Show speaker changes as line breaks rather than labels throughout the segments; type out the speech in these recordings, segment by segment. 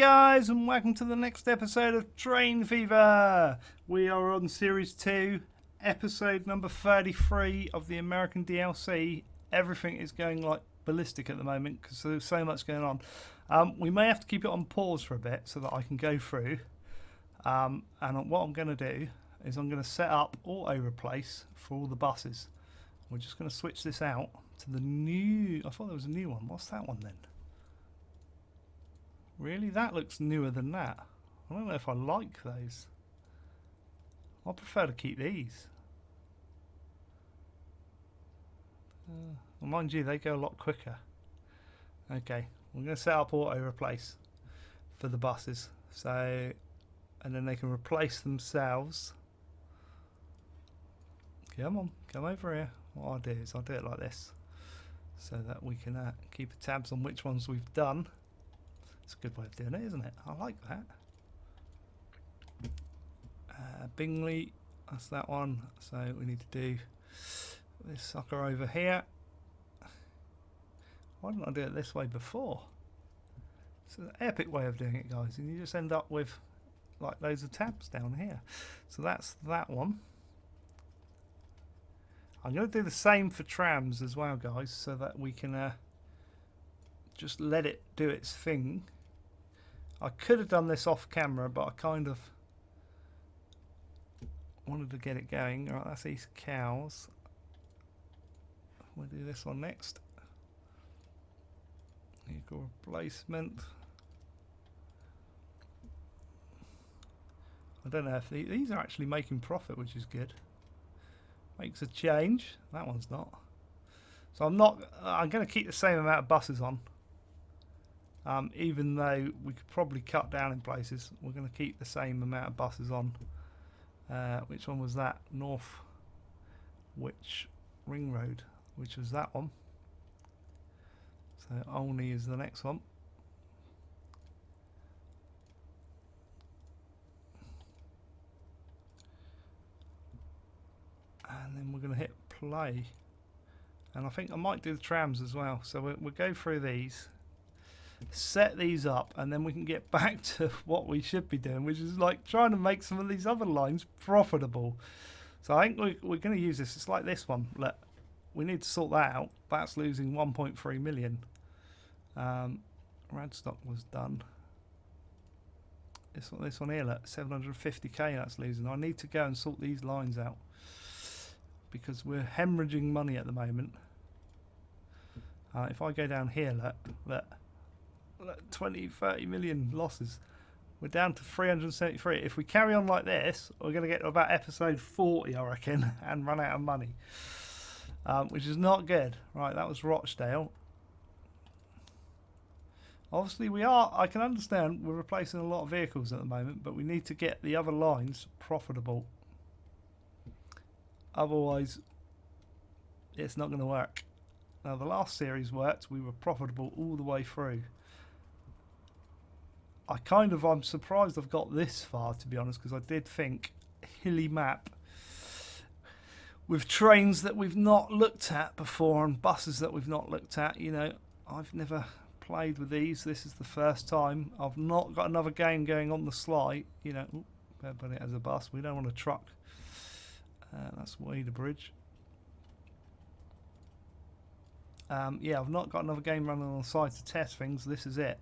guys, and welcome to the next episode of Train Fever. We are on Series 2, episode number 33 of the American DLC. Everything is going like ballistic at the moment because there's so much going on. We may have to keep it on pause for a bit so that I can go through. And what I'm going to do is I'm going to set up auto replace for all the buses. We're just going to switch this out to the new... I thought there was a new one. What's that one then? Really? That looks newer than that. I don't know if I like those. I prefer to keep these. Well, mind you, they go a lot quicker. Okay, we're going to set up auto replace for the buses. So, and then they can replace themselves. Come on, come over here. What I'll do is I'll do it like this, so that we can keep tabs on which ones we've done. It's a good way of doing it, isn't it? I like that. Bingley, that's that one. So we need to do this sucker over here. Why didn't I do it this way before? It's an epic way of doing it, guys. And you just end up with like loads of tabs down here. So that's that one. I'm going to do the same for trams as well, guys, so that we can just let it do its thing. I could have done this off camera, but I kind of wanted to get it going. Alright, that's these cows. We'll do this one next. Vehicle replacement. I don't know if these are actually making profit, which is good. Makes a change. That one's not. So I'm going to keep the same amount of buses on. Even though we could probably cut down in places, we're going to keep the same amount of buses on. Which one was that? Northwich Ring Road, which was that one. So Olney is the next one. And then we're going to hit play. And I think I might do the trams as well. So we'll go through these, set these up, and then we can get back to what we should be doing, which is like trying to make some of these other lines profitable. So I think we're going to use this. It's like this one. Look, we need to sort that out. That's losing 1.3 million. Radstock was done. This one here, look, 750k that's losing. I need to go and sort these lines out because we're hemorrhaging money at the moment. If I go down here, look, 20, 30 million losses. We're down to 373. If we carry on like this, we're going to get to about episode 40, I reckon, and run out of money, which is not good. Right, that was Rochdale. Obviously, I can understand we're replacing a lot of vehicles at the moment, but we need to get the other lines profitable. Otherwise, it's not going to work. Now, the last series worked. We were profitable all the way through. I'm surprised I've got this far, to be honest, because I did think hilly map with trains that we've not looked at before and buses that we've not looked at. You know, I've never played with these. This is the first time. I've not got another game going on the sly. You know, but it as a bus. We don't want a truck. That's Wade Bridge. Yeah, I've not got another game running on the side to test things. This is it.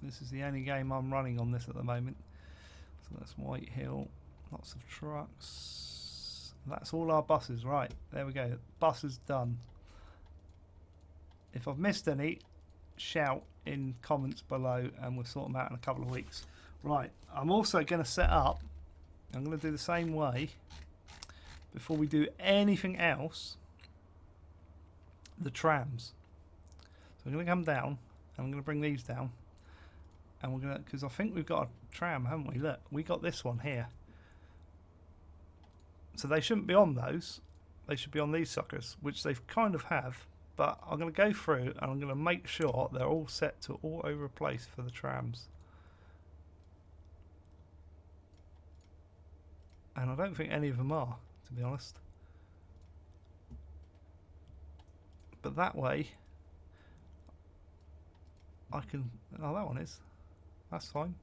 This is the only game I'm running on this at the moment. So that's White Hill. Lots of trucks. That's all our buses. Right, there we go. Buses done. If I've missed any, shout in comments below and we'll sort them out in a couple of weeks. Right, I'm also going to set up, I'm going to do the same way before we do anything else, the trams. So I'm going to come down and I'm going to bring these down, and we're going to, because I think we've got a tram, haven't we? Look, we got this one here. So they shouldn't be on those. They should be on these suckers, which they kind of have. But I'm going to go through and I'm going to make sure they're all set to auto replace for the trams. And I don't think any of them are, to be honest. But that way, I can... Oh, that one is. That's fine.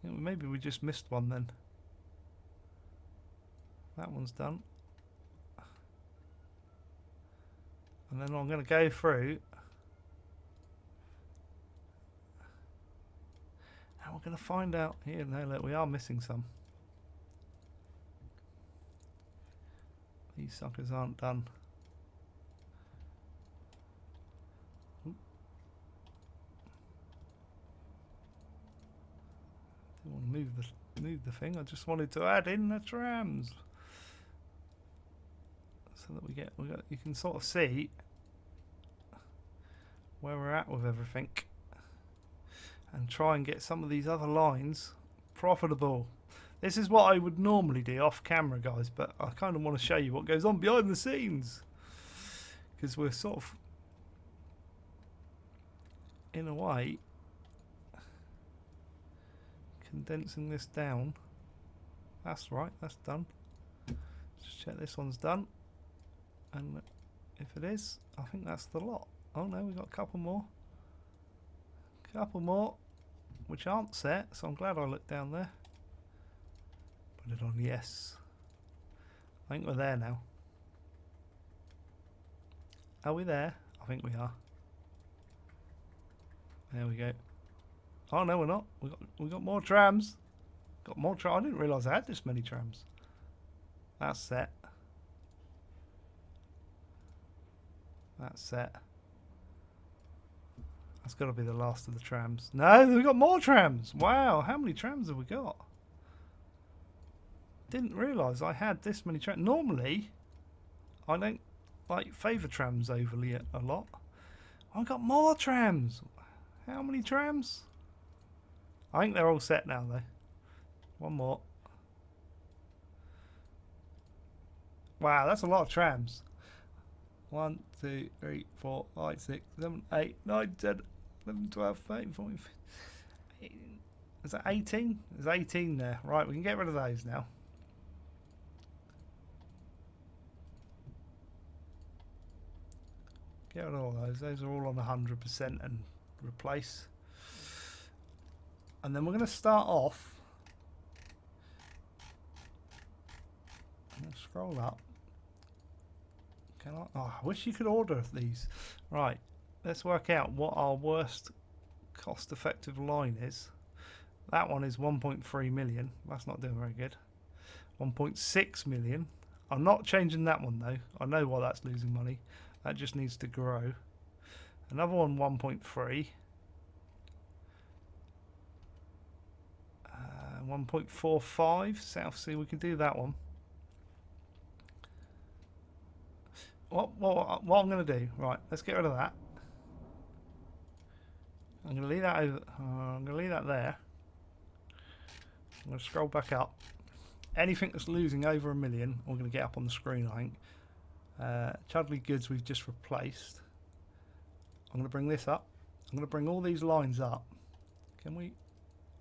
Yeah, maybe we just missed one then. That one's done. And then I'm going to go through. And we're going to find out here. No, look, we are missing some. These suckers aren't done. Oop. Didn't want to move the thing. I just wanted to add in the trams. So that we got, you can sort of see where we're at with everything and try and get some of these other lines profitable. This is what I would normally do off camera, guys, but I kind of want to show you what goes on behind the scenes, because we're sort of, in a way, condensing this down. That's right, that's done. Just check this one's done. And if it is, I think that's the lot. Oh no, we've got a couple more. Couple more, which aren't set, so I'm glad I looked down there. Put it on yes. I think we're there now. Are we there? I think we are. There we go. Oh no, we're not. We got more trams. Got more trams. I didn't realise I had this many trams. That's set. That's set. That's got to be the last of the trams. No, we've got more trams. Wow, how many trams have we got? Didn't realise I had this many trams. Normally, I don't like favour trams overly a lot. I've got more trams. How many trams? I think they're all set now though. One more. Wow, that's a lot of trams. 1, 2, 3, 4, 5, 6, 7, 8, 9, 10, 11, 12, 13, 14, 15. Is that 18? There's 18 there. Right, we can get rid of those now. Get rid of all those. Those are all on 100% and replace. And then we're going to start off. I'm going to scroll up. Can I? Oh, I wish you could order these. Right, let's work out what our worst cost-effective line is. That one is 1.3 million. That's not doing very good. 1.6 million. I'm not changing that one though. I know why that's losing money. That just needs to grow. Another one, 1.3. 1.45 South Sea. We can do that one. What I'm going to do, right, let's get rid of that. I'm going to leave that over. I'm going to leave that there. I'm going to scroll back up. Anything that's losing over 1 million, we're going to get up on the screen, I think. Chudley Goods we've just replaced. I'm going to bring this up. I'm going to bring all these lines up. Can we?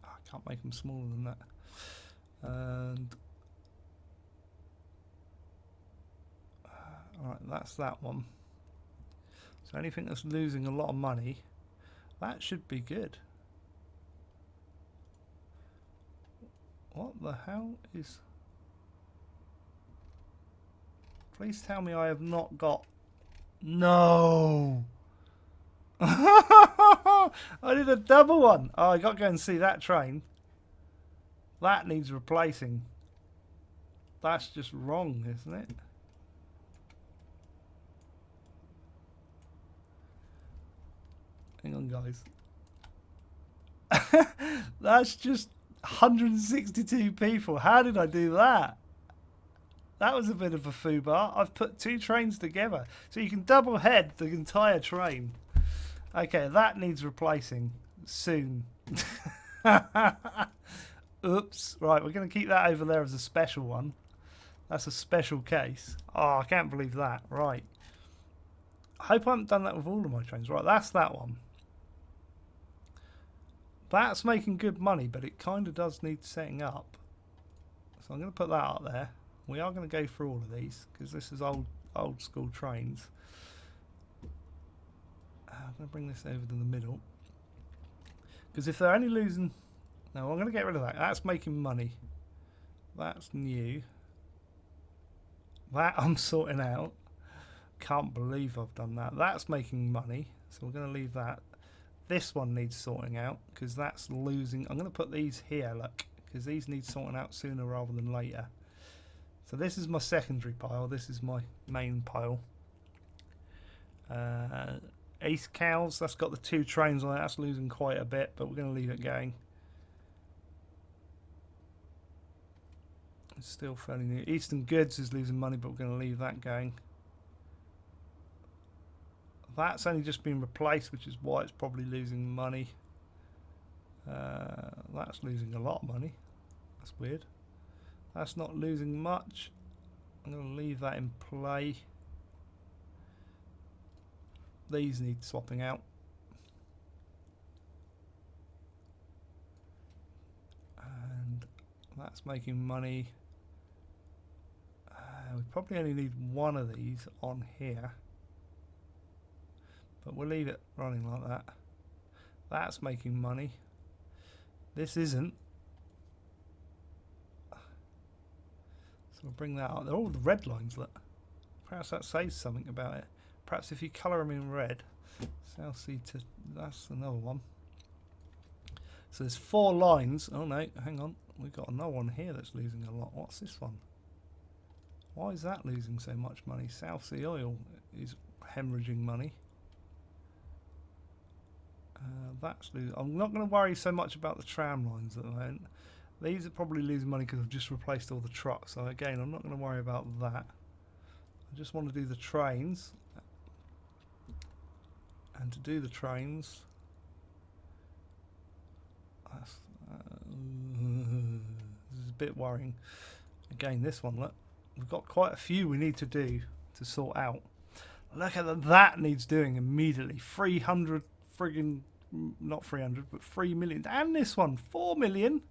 Oh, I can't make them smaller than that. And alright, that's that one. So anything that's losing a lot of money, that should be good. What the hell is... Please tell me I have not got... No! I did a double one. Oh, I got to go and see that train. That needs replacing. That's just wrong, isn't it? Hang on, guys. That's just 162 people. How did I do that? That was a bit of a foobar. I've put 2 trains together. So you can double head the entire train. Okay, that needs replacing soon. Oops. Right, we're going to keep that over there as a special one. That's a special case. Oh, I can't believe that. Right. I hope I haven't done that with all of my trains. Right, that's that one. That's making good money, but it kind of does need setting up. So I'm going to put that up there. We are going to go through all of these because this is old school trains. I'm going to bring this over to the middle. Because if they're only losing... No, I'm going to get rid of that. That's making money. That's new. That I'm sorting out. Can't believe I've done that. That's making money. So we're going to leave that. This one needs sorting out because that's losing. I'm going to put these here, look, because these need sorting out sooner rather than later. So this is my secondary pile. This is my main pile. East Cows, that's got the 2 trains on it. That's losing quite a bit, but we're going to leave it going. It's still fairly new. Eastern Goods is losing money, but we're going to leave that going. That's only just been replaced, which is why it's probably losing money. That's losing a lot of money. That's weird. That's not losing much. I'm going to leave that in play. These need swapping out. And that's making money. We probably only need one of these on here. But we'll leave it running like that. That's making money. This isn't. So we'll bring that up. They're all the red lines, look. Perhaps that says something about it. Perhaps if you colour them in red. South Sea to... That's another one. So there's 4 lines. Oh no, hang on. We've got another one here that's losing a lot. What's this one? Why is that losing so much money? South Sea Oil is hemorrhaging money. That's losing. I'm not going to worry so much about the tram lines at the moment. These are probably losing money because I've just replaced all the trucks. So again, I'm not going to worry about that. I just want to do the trains. And to do the trains, that's, this is a bit worrying. Again, this one, look, we've got quite a few we need to do to sort out. Look at that, that needs doing immediately. 300 friggin', not 300, but 3 million. And this one, 4 million.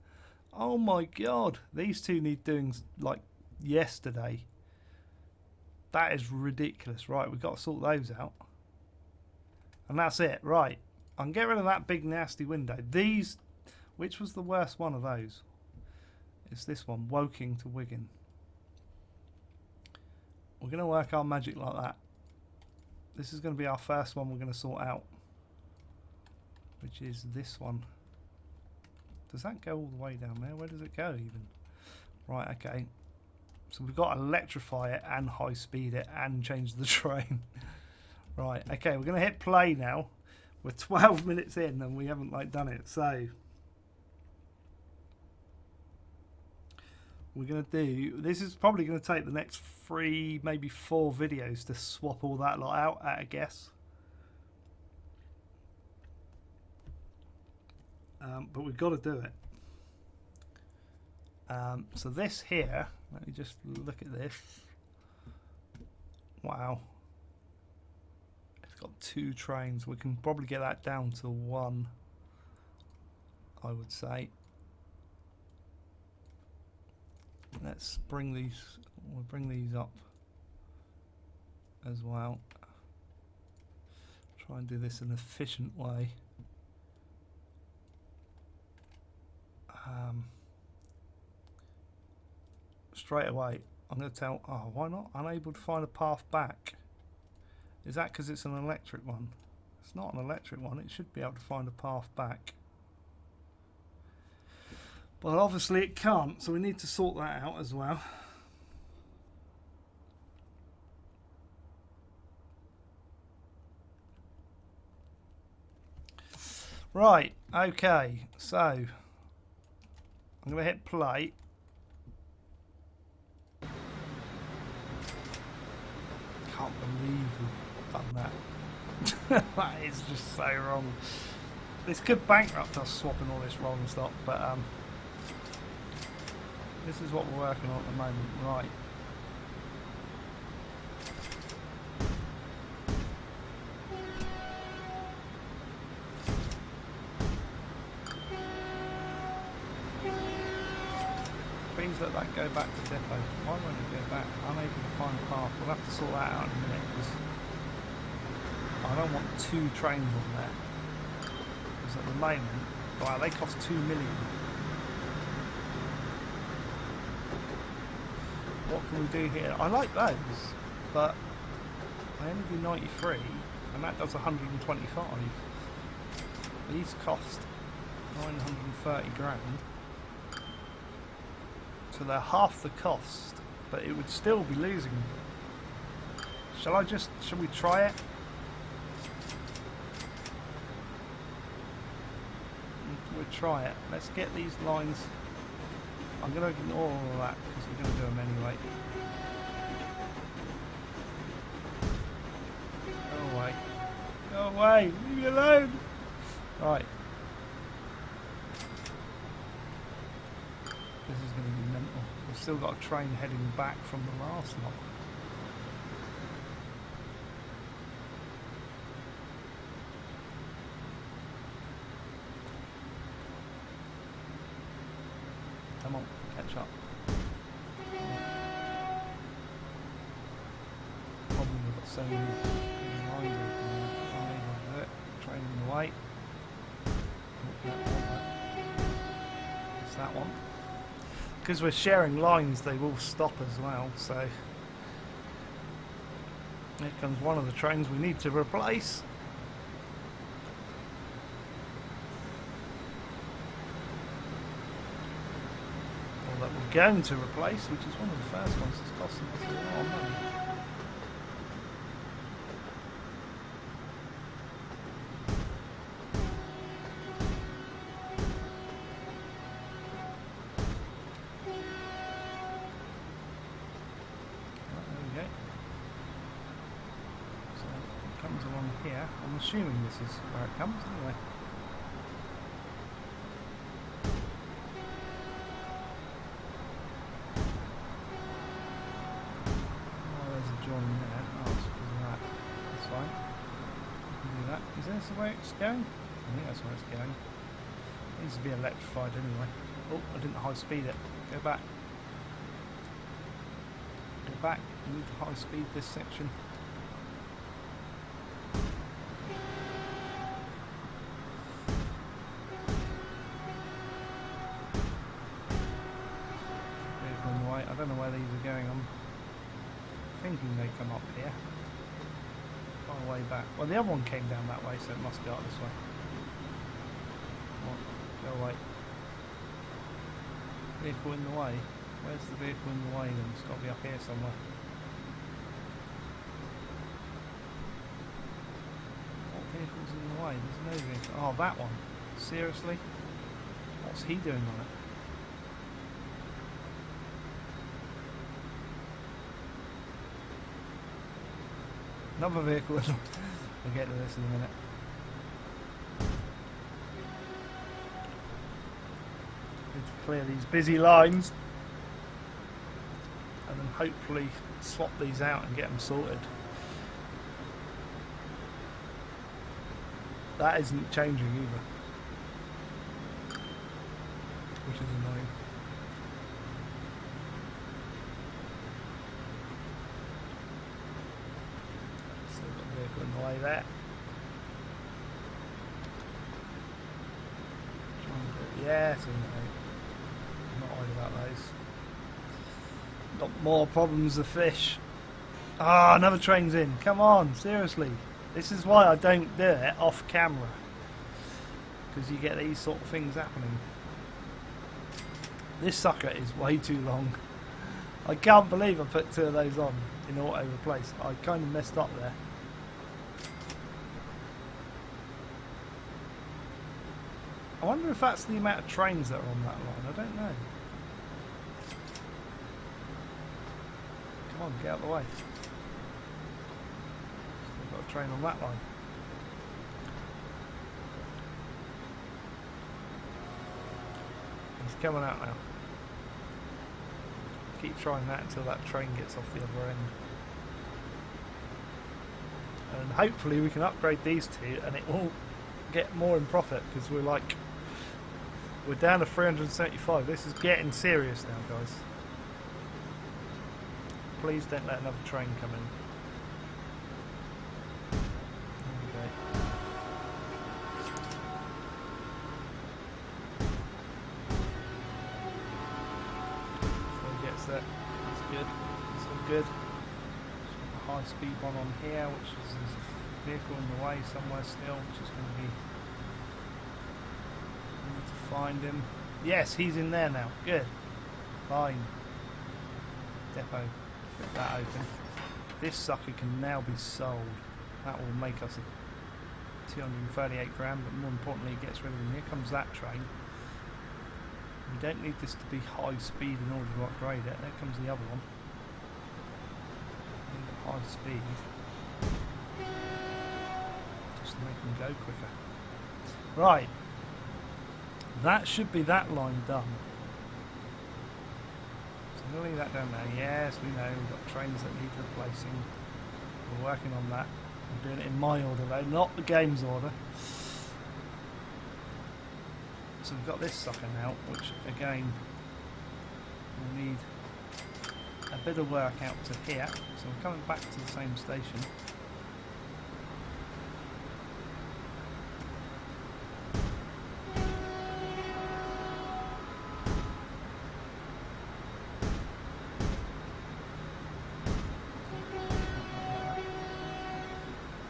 Oh my god, these two need doing like yesterday. That is ridiculous. Right, we've got to sort those out. And that's it. Right, I can get rid of that big nasty window. These, which was the worst one of those? It's this one, Woking to Wigan. We're going to work our magic like that. This is going to be our first one we're going to sort out, which is this one. Does that go all the way down there? Where does it go even? Right, okay. So we've got to electrify it and high speed it and change the train. Right, okay, we're going to hit play now. We're 12 minutes in and we haven't like done it. So we're going to do, this is probably going to take the next 3, maybe 4 videos to swap all that lot out at a guess. But we've got to do it. So this here, let me just look at this. Wow. It's got 2 trains. We can probably get that down to 1, I would say. Let's bring these, we'll bring these up as well. Try and do this in an efficient way. Straight away, I'm going to tell, oh, why not? Unable to find a path back. Is that because it's an electric one? It's not an electric one, it should be able to find a path back. But obviously it can't, so we need to sort that out as well. Right, okay, so I'm going to hit play. Can't believe we've done that. That is just so wrong. This could bankrupt us swapping all this rolling stock, but this is what we're working on at the moment. Right. Please let that go back to depot. Why won't it go back? Unable to find a path. We'll have to sort that out in a minute because I don't want 2 trains on there. Because at the moment Wow, they cost 2 million. What can we do here? I like those, but I only do 93, and that does 125. These cost 930 grand. So they're half the cost, but it would still be losing. Shall we try it? We'll try it. Let's get these lines. I'm going to ignore all of that because we're going to do them anyway. Go away. Go away. Leave me alone. Right. This is going to be mental. We've still got a train heading back from the last lot. Come on, catch up. Problem we've got so many lines open. Train in the way. It's that one. Because we're sharing lines, they will stop as well, so here comes one of the trains we need to replace. Or that we're going to replace, which is one of the first ones that's costing us a lot of money. Along here. I'm assuming this is where it comes anyway. Oh, there's a join there. Oh, it's because of that. That's fine. We can do that. Is this the way it's going? I think that's where it's going. It needs to be electrified anyway. Oh, I didn't high speed it. Go back. Go back. I need to high speed this section. I don't know where these are going. I'm thinking they come up here. Far way back. Well, the other one came down that way, so it must go up this way. What? Go away. Vehicle in the way. Where's the vehicle in the way then? It's got to be up here somewhere. What vehicle's in the way? There's no vehicle. Oh, that one. Seriously? What's he doing on it? Another vehicle. We'll get to this in a minute. Need to clear these busy lines and then hopefully swap these out and get them sorted. That isn't changing either, which is annoying. In the way there. Yeah, so no, not worried about those. Got more problems with fish. Ah, another train's in. Come on, seriously. This is why I don't do it off camera. Because you get these sort of things happening. This sucker is way too long. I can't believe I put 2 of those on in auto replace. I kind of messed up there. I wonder if that's the amount of trains that are on that line. I don't know. Come on, get out of the way. Still got a train on that line. He's coming out now. Keep trying that until that train gets off the other end. And hopefully we can upgrade these 2 and it will get more in profit, because we're down to 375. This is getting serious now, guys. Please don't let another train come in. There we go. it. That's good. It's all good. A high speed one on here, which is there's a vehicle in the way somewhere still, which is going to be. We need to find him. Yes, he's in there now. Good. Fine. Depot. Get that open. This sucker can now be sold. That will make us a 238 grand, but more importantly, it gets rid of him. Here comes that train. We don't need this to be high speed in order to upgrade it. There comes the other one. High speed. Just to make them go quicker. Right. That should be that line done. So I'm going to leave that down there. Yes, we know. We've got trains that need replacing. We're working on that. I'm doing it in my order though, not the game's order. So we've got this sucker now, which again will need a bit of work out to here. So we're coming back to the same station.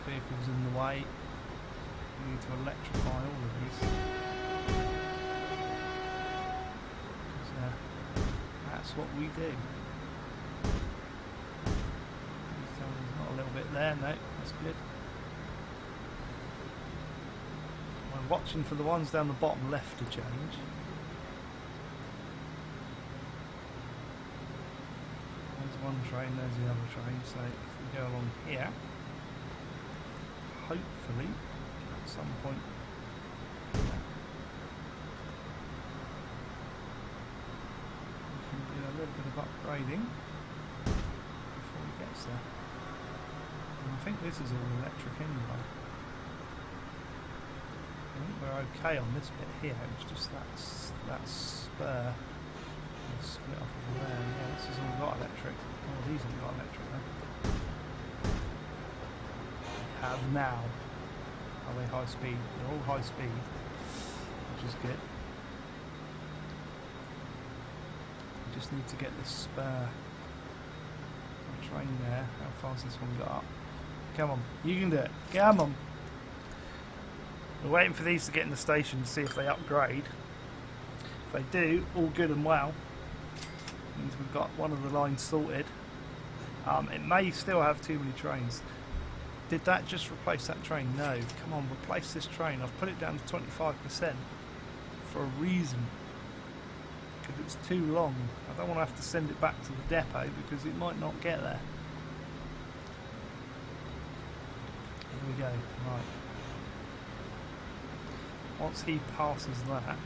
Vehicles in the way. We need to electrify all of these. That's what we do. Not a little bit there, no, that's good. I'm watching for the ones down the bottom left to change. There's one train, there's the other train, so if we go along here, hopefully at some point a little bit of upgrading before he gets there. And I think this is all electric anyway. I think we're okay on this bit here. It's just that spur split up over there. Yeah, this has all got electric. Oh, these haven't got electric though. They have now. Are they high speed? They're all high speed, which is good. Just need to get this spare train there. How far's this one got up? Come on, you can do it. Come on. We're waiting for these to get in the station to see if they upgrade. If they do, all good and well. Means we've got one of the lines sorted. It may still have too many trains. Did that just replace that train? No. Come on, replace this train. I've put it down to 25% for a reason. It's too long. I don't want to have to send it back to the depot because it might not get there. Here we go. Right. Once he passes that,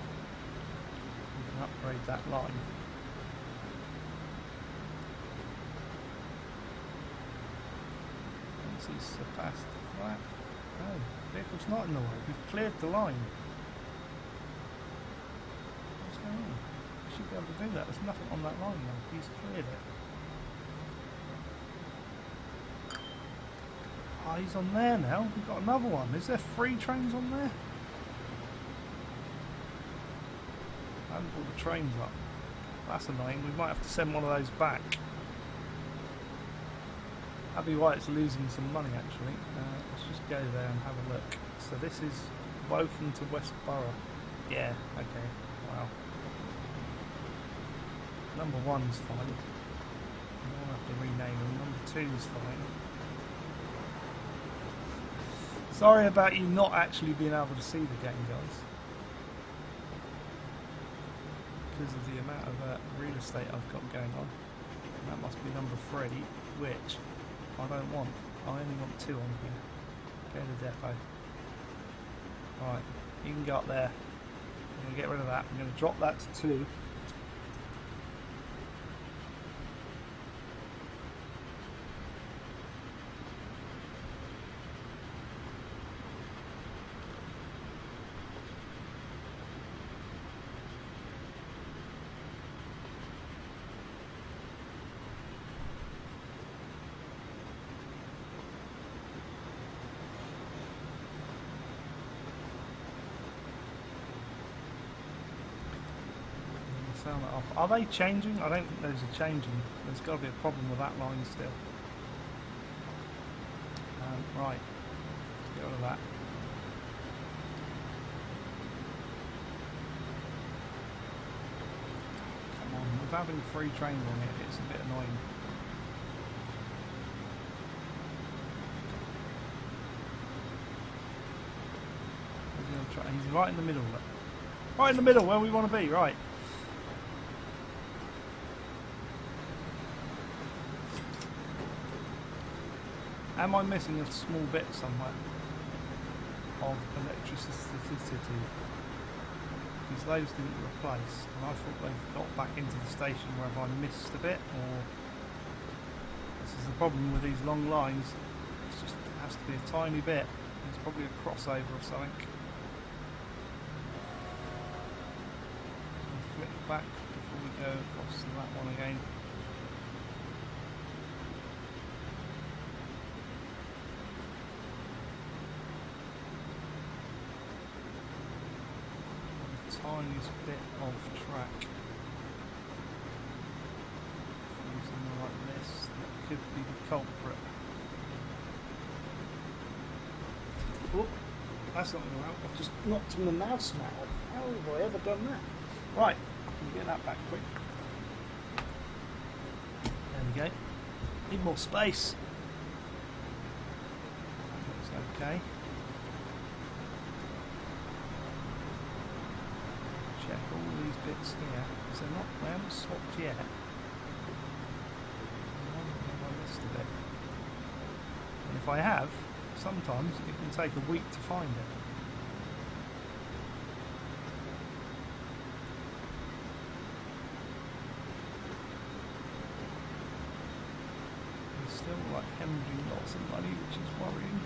we can upgrade that line. Once he's surpassed that, oh, vehicle's not in the way. We've cleared the line. What's going on? Should be able to do that. There's nothing on that line now. He's cleared it. Oh, he's on there now. We've got another one. Is there 3 trains on there? I haven't brought the trains up. That's annoying. We might have to send one of those back. That'd be why it's losing some money actually. Let's just go there and have a look. So this is Woking to Westborough. Yeah, okay. Wow. Number 1's fine. I don't have to rename them. Number 2's fine. Sorry about you not actually being able to see the game, guys. Because of the amount of real estate I've got going on. And that must be number 3, which I don't want. I only want 2 on here. Go to the depot. Right, you can go up there. I'm going to get rid of that. I'm going to drop that to 2. sound that off. Are they changing? I don't think those are changing. There's got to be a problem with that line still. Right, get rid of that. Come on, with having 3 trains on it, it's a bit annoying. He's right in the middle. Right in the middle, where we want to be, right. Am I missing a small bit somewhere of electricity? Because those didn't replace, and I thought they got back into the station where have I missed a bit, or this is the problem with these long lines. It just has to be a tiny bit. There's probably a crossover or something. Flip back before we go across to that one again. The tiniest bit of track. Something like this that could be the culprit. Oh, that's not going to help. I've just knocked my mouse mat off. How have I ever done that? Right, can you get that back quick? There we go. Need more space. That looks okay. Check all these bits here. Because they're not, they haven't swapped yet. I missed a bit. And if I have, sometimes it can take a week to find it. Still like hemorrhaging lots of money, which is worrying.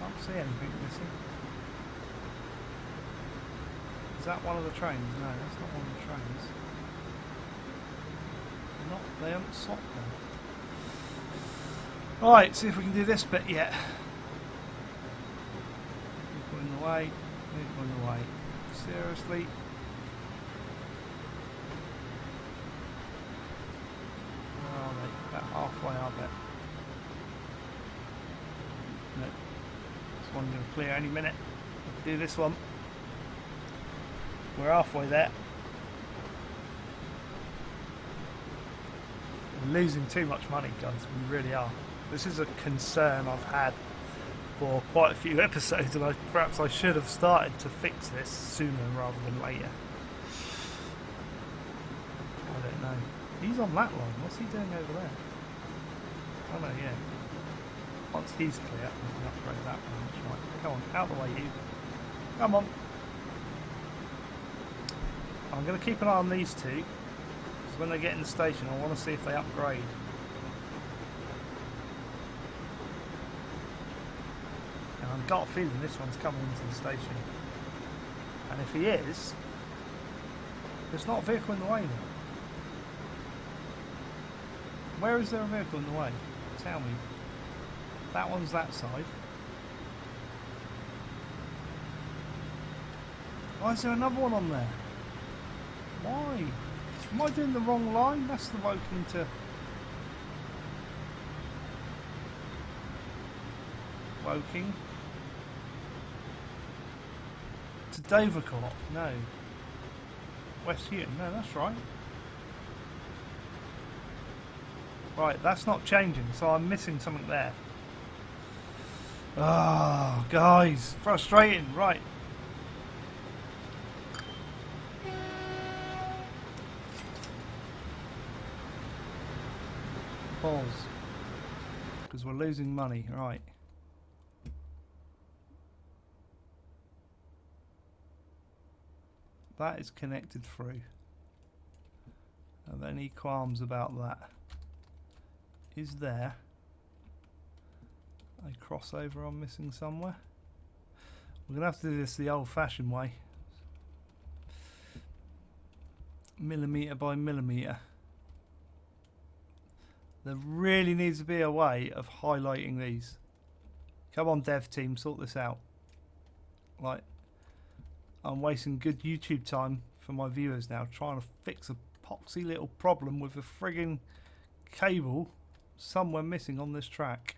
Can't see anything missing. Is that one of the trains? No, that's not one of the trains. They haven't swapped them. Right, see if we can do this bit yet. In the way, in the way. Seriously. Where are they? About halfway, I bet. No. This one's going to clear any minute. Do this one. We're halfway there. We're losing too much money, guys. We really are. This is a concern I've had for quite a few episodes, and perhaps I should have started to fix this sooner rather than later. I don't know. He's on that line. What's he doing over there? Oh no, yeah. Once he's clear, we can upgrade that one. That's right. Come on, out the way, you. Come on. I'm going to keep an eye on these two, because when they get in the station, I want to see if they upgrade. I've got a feeling this one's coming into the station. And if he is, there's not a vehicle in the way now. Where is there a vehicle in the way? Tell me. That one's that side. Why is there another one on there? Why? Am I doing the wrong line? That's the Woking to... Woking. To Dovercourt? No. Westhoughton? No, that's right. Right, that's not changing, so I'm missing something there. Oh, guys, frustrating. Right. Pause. Because we're losing money. Right. That is connected through. Have any qualms about that? Is there a crossover I'm missing somewhere? We're going to have to do this the old-fashioned way. Millimetre by millimetre. There really needs to be a way of highlighting these. Come on, dev team, sort this out. Like, I'm wasting good YouTube time for my viewers now trying to fix a poxy little problem with a frigging cable somewhere missing on this track.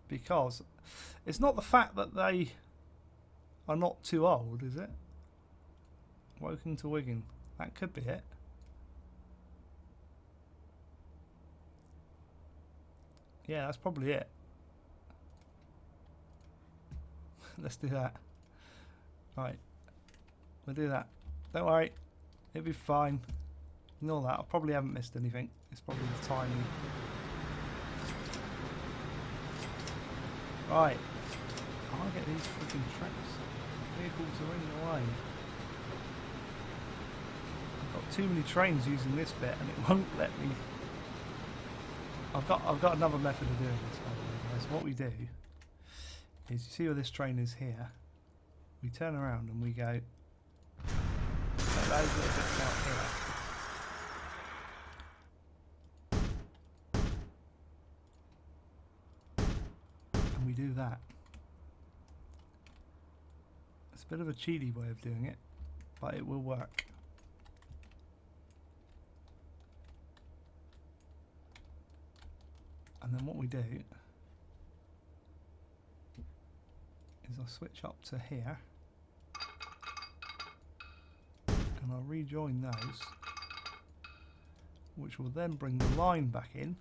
Because it's not the fact that they are not too old, is it? Woking to Wigan. That could be it. Yeah, that's probably it. Let's do that. Right. We'll do that. Don't worry. It'll be fine. Ignore that. I probably haven't missed anything. It's probably the timing. Right. I want to get these freaking tracks. Vehicles are in the way. I've got too many trains using this bit and it won't let me. I've got another method of doing this, by the way, guys. What we do is, you see where this train is here? We turn around and we go those little bits out here. And we do that. It's a bit of a cheaty way of doing it, but it will work. And then what we do is I'll switch up to here and I'll rejoin those, which will then bring the line back in,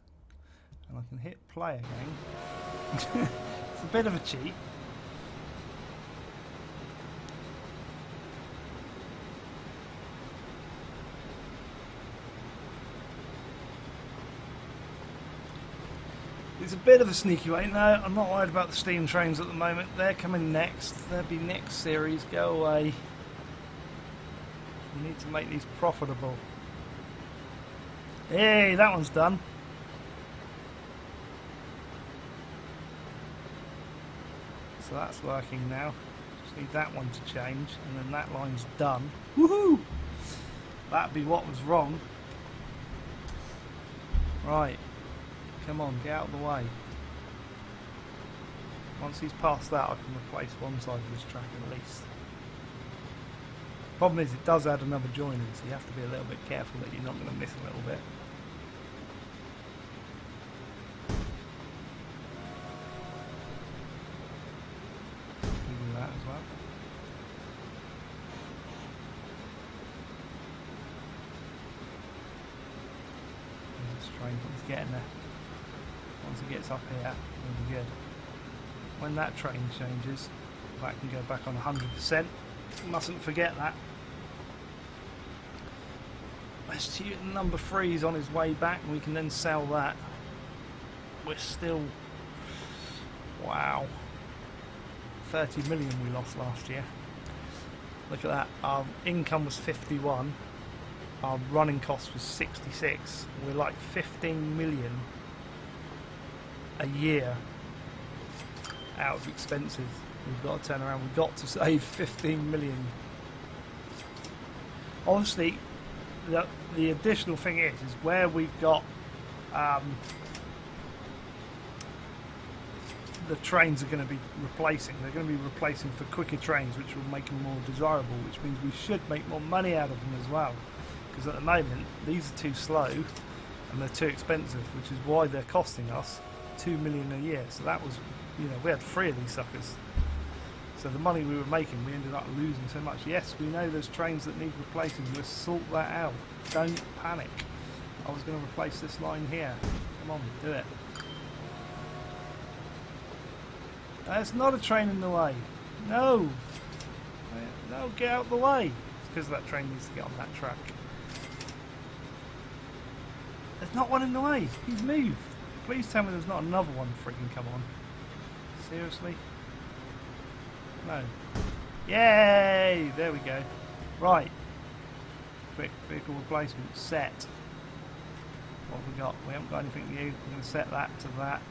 and I can hit play again. It's a bit of a cheat. It's a bit of a sneaky way. No, I'm not worried about the steam trains at the moment. They're coming next. They'll be next series. Go away. We need to make these profitable. Hey, that one's done. So that's working now. Just need that one to change, and then that line's done. Woohoo! That'd be what was wrong. Right. Come on, get out of the way. Once he's past that, I can replace one side of this track at least. Problem is, it does add another joiner, so you have to be a little bit careful that you're not going to miss a little bit. We do that as well. This train is getting there. Once it gets up here, it'll be good. When that train changes, that can go back on 100%. Mustn't forget that. Westhoughton number 3 is on his way back, and we can then sell that. We're still, wow, 30 million we lost last year. Look at that. Our income was 51. Our running cost was 66. We're like 15 million a year out of expenses. We've got to turn around. We've got to save 15 million. Obviously, the additional thing is where we've got the trains are going to be replacing. They're going to be replacing for quicker trains, which will make them more desirable, which means we should make more money out of them as well. Because at the moment, these are too slow and they're too expensive, which is why they're costing us 2 million a year. So that was, you know, we had 3 of these suckers. So the money we were making, we ended up losing so much. Yes, we know there's trains that need replacing. We'll sort that out. Don't panic. I was going to replace this line here. Come on, do it. There's not a train in the way. No. No, get out of the way. It's because that train needs to get on that track. There's not one in the way. He's moved. Please tell me there's not another one freaking come on. Seriously? No. Yay! There we go. Right. Quick vehicle replacement set. What have we got? We haven't got anything new. We're going to set that to that.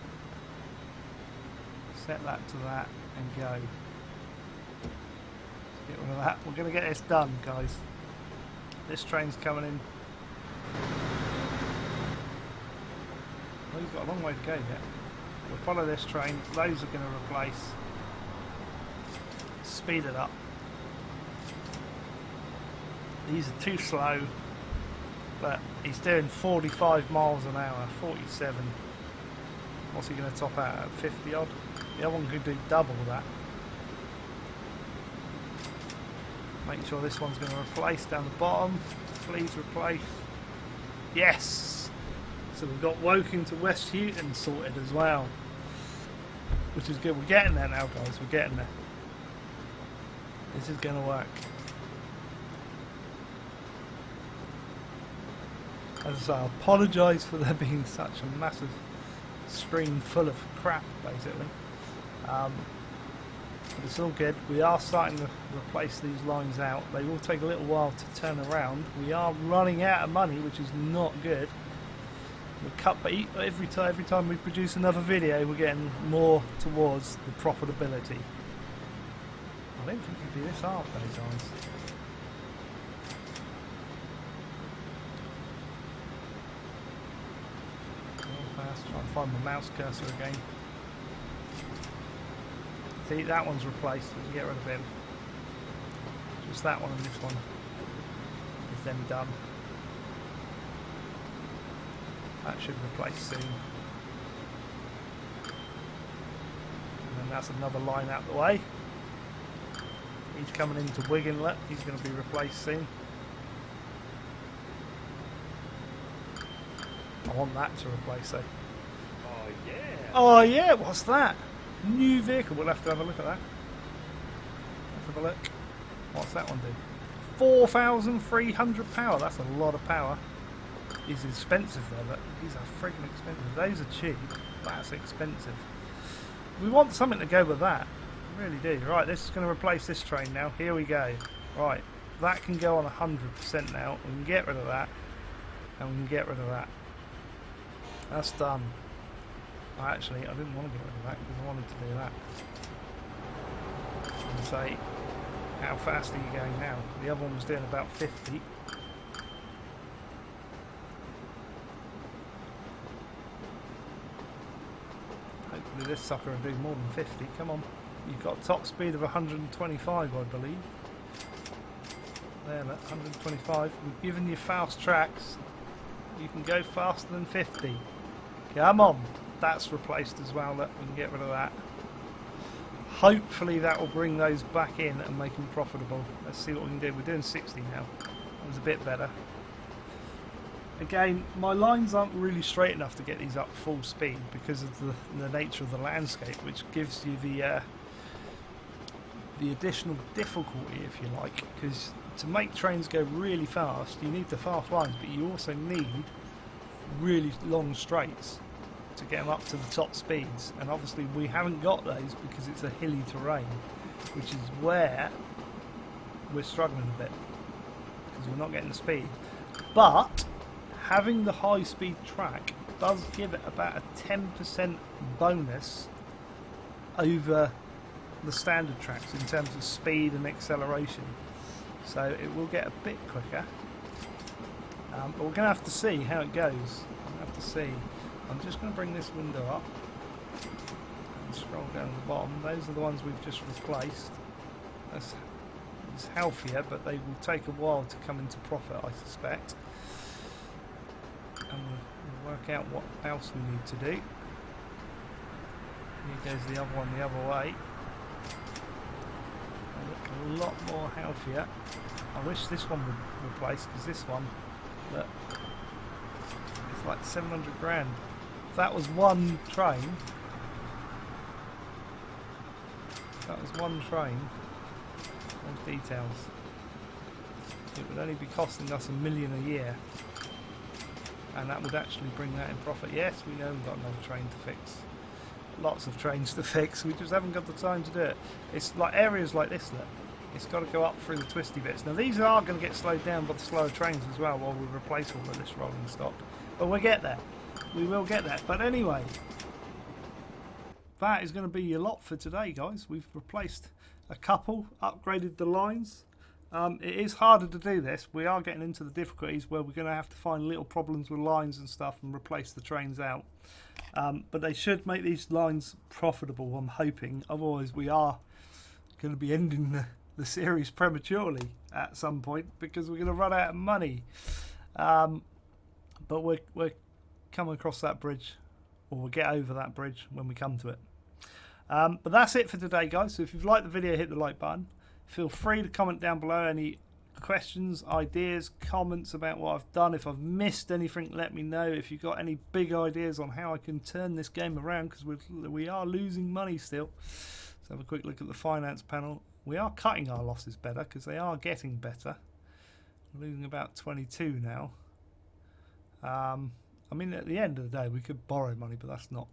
Set that to that and go. Get rid of that. We're going to get this done, guys. This train's coming in. Well, he's got a long way to go yet. We'll follow this train. Those are going to replace. Speed it up. These are too slow, but he's doing 45 miles an hour, 47. What's he going to top out at? 50 odd? The other one could do double that. Make sure this one's going to replace down the bottom. Please replace. Yes! So we've got Woking to Westhoughton sorted as well. Which is good. We're getting there now, guys. We're getting there. This is going to work. As I say, I apologise for there being such a massive stream full of crap, basically. But it's all good. We are starting to replace these lines out. They will take a little while to turn around. We are running out of money, which is not good. We cut, but every time we produce another video, we're getting more towards the profitability. I don't think it'd be this hard, though, guys. Fast. Try and find my mouse cursor again. See, that one's replaced. We can get rid of him. Just that one and this one is then done. That should replace soon. And then that's another line out the way. He's coming into Wigan. He's going to be replaced soon. I want that to replace it.
Oh yeah.
Oh yeah, what's that? New vehicle. We'll have to have a look at that. Let's have a look. What's that one do? 4,300 power. That's a lot of power. He's expensive though, but these are friggin' expensive. Those are cheap. That's expensive. We want something to go with that. We really do. Right, this is going to replace this train now. Here we go. Right, that can go on 100% now. We can get rid of that. And we can get rid of that. That's done. Actually, I didn't want to get rid of that because I wanted to do that. And say, how fast are you going now? The other one was doing about 50. Hopefully this sucker will do more than 50. Come on. You've got a top speed of 125, I believe. There, look, 125. We've given you fast tracks. You can go faster than 50. Come on. That's replaced as well. Look, we can get rid of that. Hopefully that will bring those back in and make them profitable. Let's see what we can do. We're doing 60 now. That was a bit better. Again, my lines aren't really straight enough to get these up full speed because of the nature of the landscape, which gives you the additional difficulty, if you like, because to make trains go really fast, you need the fast lines, but you also need really long straights to get them up to the top speeds, and obviously we haven't got those because it's a hilly terrain, which is where we're struggling a bit because we're not getting the speed. But having the high speed track does give it about a 10% bonus over the standard tracks in terms of speed and acceleration, so it will get a bit quicker, but we're going to have to see how it goes. I'm going to have to see. I'm just going to bring this window up and scroll down to the bottom. Those are the ones we've just replaced. It's healthier, but they will take a while to come into profit, I suspect. And we'll work out what else we need to do. Here goes the other one the other way. They look a lot more healthier. I wish this one would replace, because this one, look, it's like 700 grand. If that was one train, those details, it would only be costing us $1 million a year, and that would actually bring that in profit. Yes, we know we've got another train to fix. Lots of trains to fix, we just haven't got the time to do it. It's like areas like this, look. It's got to go up through the twisty bits. Now these are going to get slowed down by the slower trains as well while we replace all of this rolling stock. But we'll get there. We will get there. But anyway, that is going to be your lot for today, guys. We've replaced a couple, upgraded the lines. It is harder to do this. We are getting into the difficulties where we're going to have to find little problems with lines and stuff and replace the trains out. But they should make these lines profitable, I'm hoping. Otherwise, we are going to be ending the series prematurely at some point because we're going to run out of money. But we're coming across that bridge, or we'll get over that bridge when we come to it. But that's it for today, guys. So if you've liked the video, hit the like button. Feel free to comment down below any questions, ideas, comments about what I've done. If I've missed anything, let me know. If you've got any big ideas on how I can turn this game around, because we are losing money still. So have a quick look at the finance panel. We are cutting our losses better because they are getting better. We're losing about 22 now. I mean, at the end of the day, we could borrow money, but that's not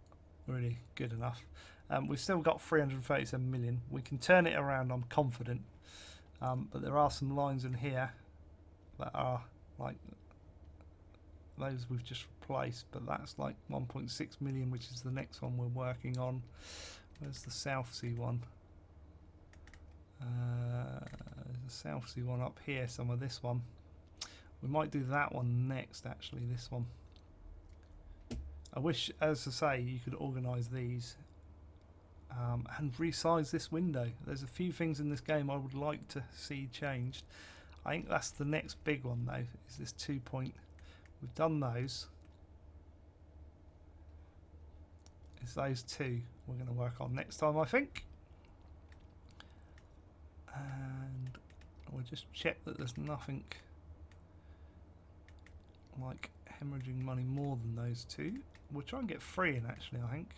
really good enough. We've still got 337 million. We can turn it around, I'm confident. But there are some lines in here that are like those we've just replaced, but that's like 1.6 million, which is the next one we're working on. Where's the South Sea one? There's a South Sea one up here somewhere, this one. We might do that one next, actually, this one. I wish, as I say, you could organise these and resize this window. There's a few things in this game I would like to see changed. I think that's the next big one, though, is this 2 point. We've done those. It's those two we're going to work on next time, I think. And we'll just check that there's nothing like hemorrhaging money more than those two. We'll try and get 3 in, actually, I think.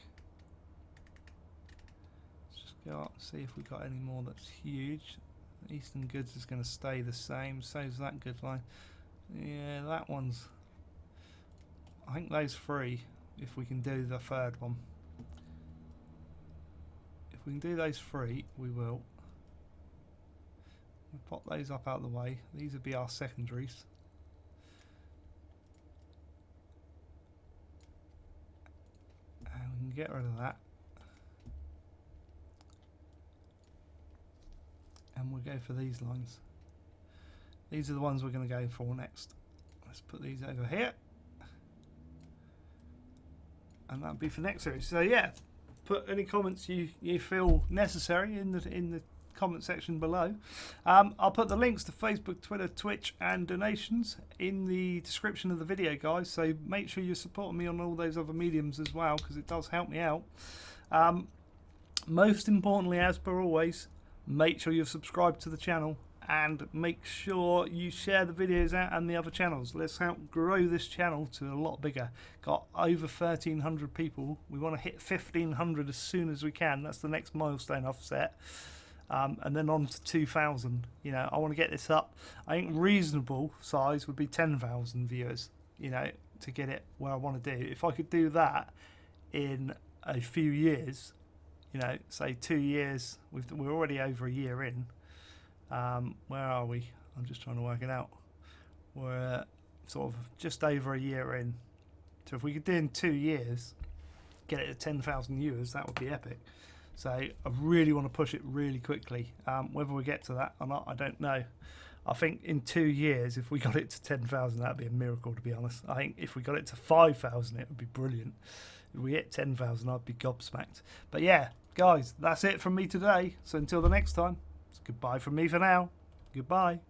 Let's just go up and see if we've got any more that's huge. Eastern Goods is going to stay the same, so is that good line. Yeah, that one's... I think those 3, if we can do the third one. If we can do those 3, we will. We'll pop those up out of the way. These would be our secondaries. And we can get rid of that. And we'll go for these lines. These are the ones we're going to go for next. Let's put these over here. And that'll be for next series. So yeah, put any comments you feel necessary in the comment section below. I'll put the links to Facebook, Twitter, Twitch and donations in the description of the video, guys, so make sure you're supporting me on all those other mediums as well, because it does help me out. Most importantly, as per always, make sure you've subscribed to the channel and make sure you share the videos out and the other channels. Let's help grow this channel to a lot bigger. Got over 1,300 people. We want to hit 1,500 as soon as we can. That's the next milestone I've set. And then on to 2,000. You know, I want to get this up. I think reasonable size would be 10,000 viewers, you know, to get it where I want to do. If I could do that in a few years, you know, say 2 years, we're already over a year in. Where are we? I'm just trying to work it out. We're sort of just over a year in. So if we could do in 2 years, get it to 10,000 viewers, that would be epic. So I really want to push it really quickly. Whether we get to that or not, I don't know. I think in 2 years, if we got it to 10,000, that'd be a miracle, to be honest. I think if we got it to 5,000, it would be brilliant. If we hit 10,000, I'd be gobsmacked. But yeah, guys, that's it from me today. So until the next time, it's goodbye from me for now. Goodbye.